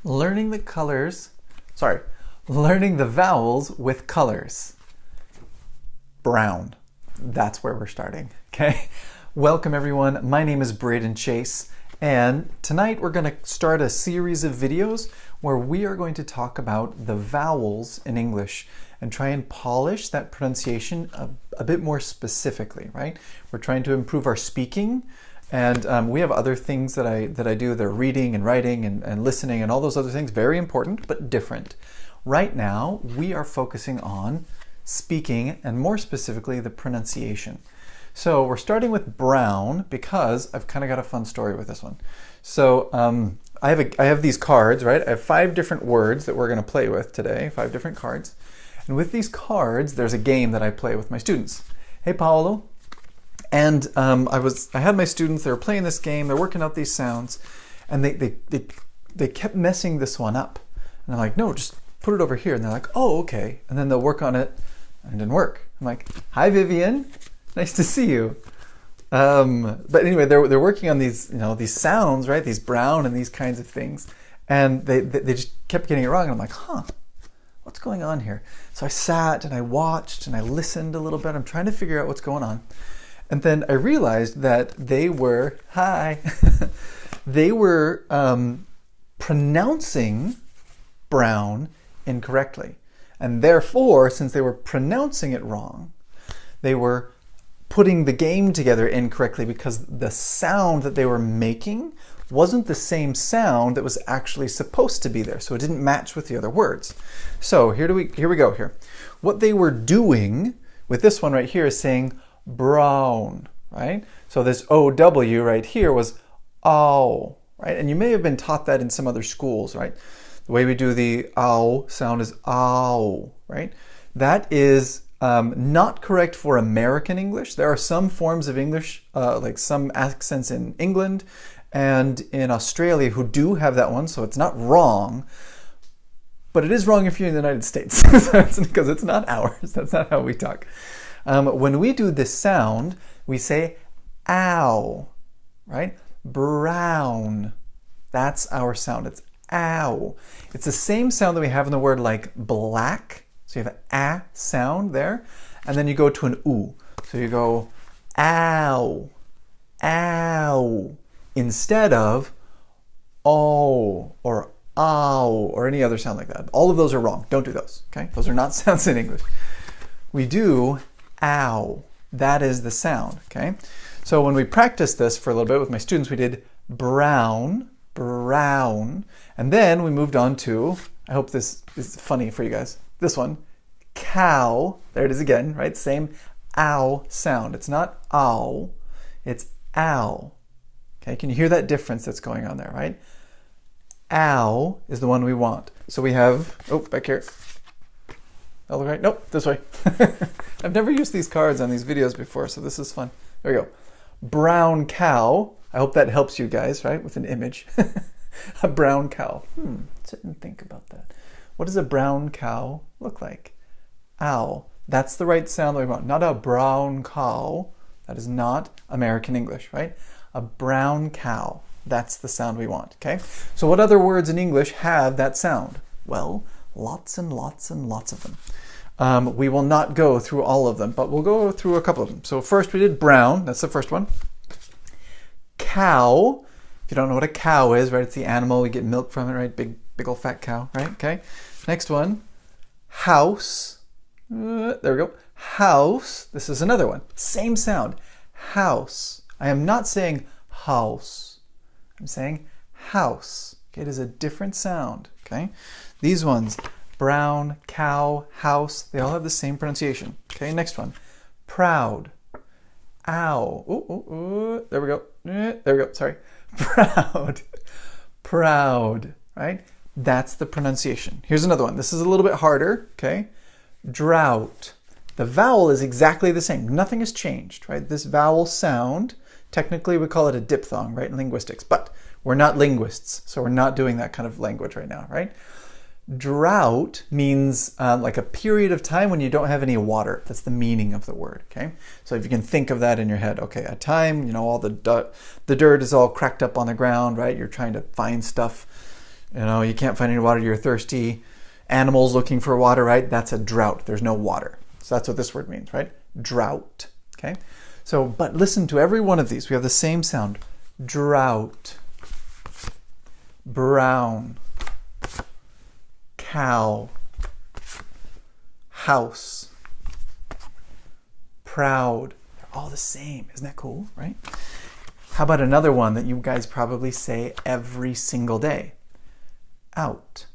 Learning the colors, learning the vowels with colors. Brown. That's where we're starting, okay? Welcome everyone. My name is Braden Chase, and tonight we're going to start a series of videos where we are going to talk about the vowels in English and try and polish that pronunciation a bit more specifically, right? We're trying to improve our speaking, and we have other things that I do. They're reading and writing and listening and all those other things. Very important, but different. Right now, we are focusing on speaking and more specifically the pronunciation. So we're starting with brown because I've kind of got a fun story with this one. So I have these cards, right? I have 5 different words that we're going to play with today, 5 different cards. And with these cards, there's a game that I play with my students. Hey, Paolo. And I had my students, they were playing this game, they're working out these sounds, and they kept messing this one up. And I'm like, no, just put it over here. And they're like, oh, okay. And then they'll work on it, and it didn't work. I'm like, hi, Vivian. Nice to see you. But anyway, they're working on these, these sounds, right? These brown and these kinds of things. And they just kept getting it wrong. And I'm like, huh, what's going on here? So I sat and I watched and I listened a little bit. I'm trying to figure out what's going on. And then I realized that they were, they were pronouncing brown incorrectly. And therefore, since they were pronouncing it wrong, they were putting the game together incorrectly because the sound that they were making wasn't the same sound that was actually supposed to be there. So it didn't match with the other words. So here we go here. What they were doing with this one right here is saying brown, right? So this O-W right here was ow, right? And you may have been taught that in some other schools, right? The way we do the ow sound is ow, right? That is not correct for American English. There are some forms of English, like some accents in England and in Australia who do have that one, so it's not wrong, but it is wrong if you're in the United States because it's not ours. That's not how we talk. When we do this sound, we say ow, right? Brown. That's our sound. It's ow. It's the same sound that we have in the word like black. So you have an a sound there, and then you go to an oo. So you go ow, ow, instead of oh or ow or any other sound like that. All of those are wrong. Don't do those, okay? Those are not sounds in English. We do ow. That is the sound, okay? So when we practiced this for a little bit with my students, we did brown, brown, and then we moved on to, I hope this is funny for you guys, this one, cow. There it is again, right? Same ow sound. It's not ow, it's ow. Okay, can you hear that difference that's going on there, right? Ow is the one we want. So we have, oh, back here. All right, nope, this way. I've never used these cards on these videos before, so this is fun. There we go. Brown cow. I hope that helps you guys, right? With an image. A brown cow. Sit and think about that. What does a brown cow look like? Ow. That's the right sound that we want. Not a brown cow. That is not American English, right? A brown cow. That's the sound we want, okay? So what other words in English have that sound? Well, lots and lots and lots of them. We will not go through all of them, but we'll go through a couple of them. So first we did brown. That's the first one. Cow. If you don't know what a cow is, right? It's the animal. We get milk from it, right? Big old fat cow, right? Okay. Next one. House. There we go. House. This is another one. Same sound. House. I am not saying house. I'm saying house. Okay, it is a different sound. Okay. These ones, brown, cow, house, they all have the same pronunciation. Okay, next one. Proud. Ow. Ooh. There we go. There we go. Sorry. Proud. Proud. Right? That's the pronunciation. Here's another one. This is a little bit harder. Okay. Drought. The vowel is exactly the same. Nothing has changed, right? This vowel sound, technically we call it a diphthong, right, in linguistics, but we're not linguists, so we're not doing that kind of language right now, right? Drought means like a period of time when you don't have any water. That's the meaning of the word, okay? So if you can think of that in your head, okay, a time, all the dirt is all cracked up on the ground, right? You're trying to find stuff, You know, you can't find any water, you're thirsty. Animals looking for water, right? That's a drought. There's no water. So that's what this word means, right? Drought, okay? So, but listen to every one of these. We have the same sound. Drought, brown, cow, house, proud. They're all the same. Isn't that cool, right? How about another one that you guys probably say every single day? Out.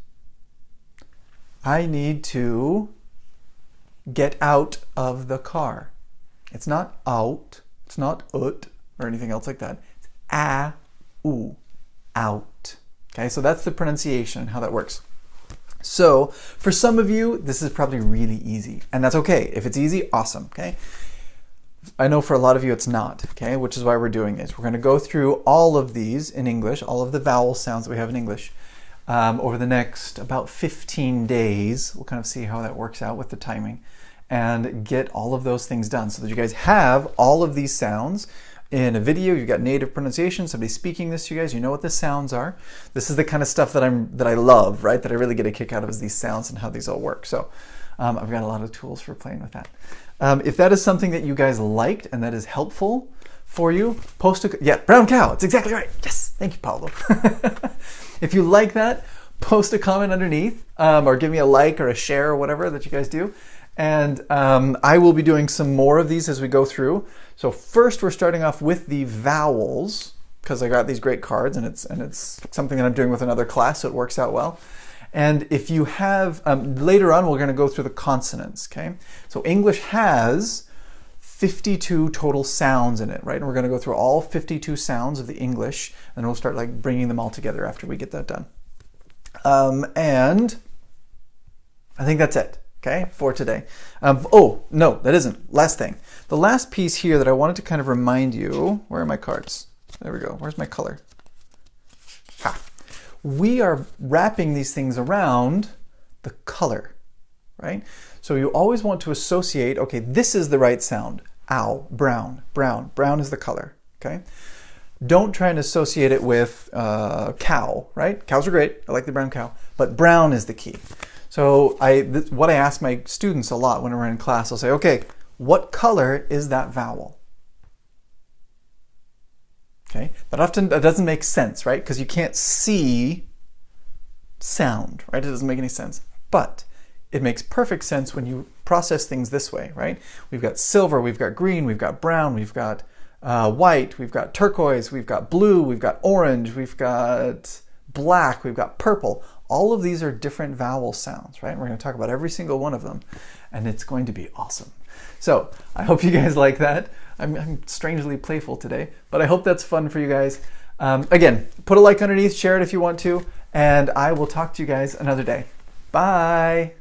I need to get out of the car. It's not out. It's not ut or anything else like that. It's a-u, out. Okay, so that's the pronunciation and how that works. So for some of you, this is probably really easy, and that's okay. If it's easy, awesome, okay? I know for a lot of you it's not, okay? Which is why we're doing this. We're going to go through all of these in English, all of the vowel sounds that we have in English. Over the next about 15 days, we'll kind of see how that works out with the timing and get all of those things done so that you guys have all of these sounds in a video. You've got native pronunciation, somebody speaking this to you guys, you know what the sounds are. This is the kind of stuff that I love, right? That I really get a kick out of is these sounds and how these all work. So I've got a lot of tools for playing with that. If that is something that you guys liked and that is helpful for you, post a, yeah, brown cow, it's exactly right. Yes, thank you, Paulo. If you like that, post a comment underneath or give me a like or a share or whatever that you guys do. And I will be doing some more of these as we go through. So first we're starting off with the vowels because I got these great cards and it's something that I'm doing with another class, so it works out well. And if you have, later on we're going to go through the consonants, okay? So English has 52 total sounds in it, right? And we're going to go through all 52 sounds of the English, and we'll start like bringing them all together after we get that done. And I think that's it, okay, for today. Oh, no, that isn't. Last thing. The last piece here that I wanted to kind of remind you, where are my cards? There we go. Where's my color? Ha. We are wrapping these things around the color, right? So you always want to associate, okay, this is the right sound. Ow, brown, brown. Brown is the color, okay? Don't try and associate it with cow, right? Cows are great. I like the brown cow. But brown is the key. So what I ask my students a lot when we're in class, I'll say, okay, what color is that vowel? Okay, but often that doesn't make sense, right? Because you can't see sound, right? It doesn't make any sense. But it makes perfect sense when you process things this way, right? We've got silver, we've got green, we've got brown, we've got white, we've got turquoise, we've got blue, we've got orange, we've got black, we've got purple. All of these are different vowel sounds, right? We're going to talk about every single one of them, and it's going to be awesome. So I hope you guys like that. I'm strangely playful today, but I hope that's fun for you guys. Again, put a like underneath, share it if you want to, and I will talk to you guys another day. Bye.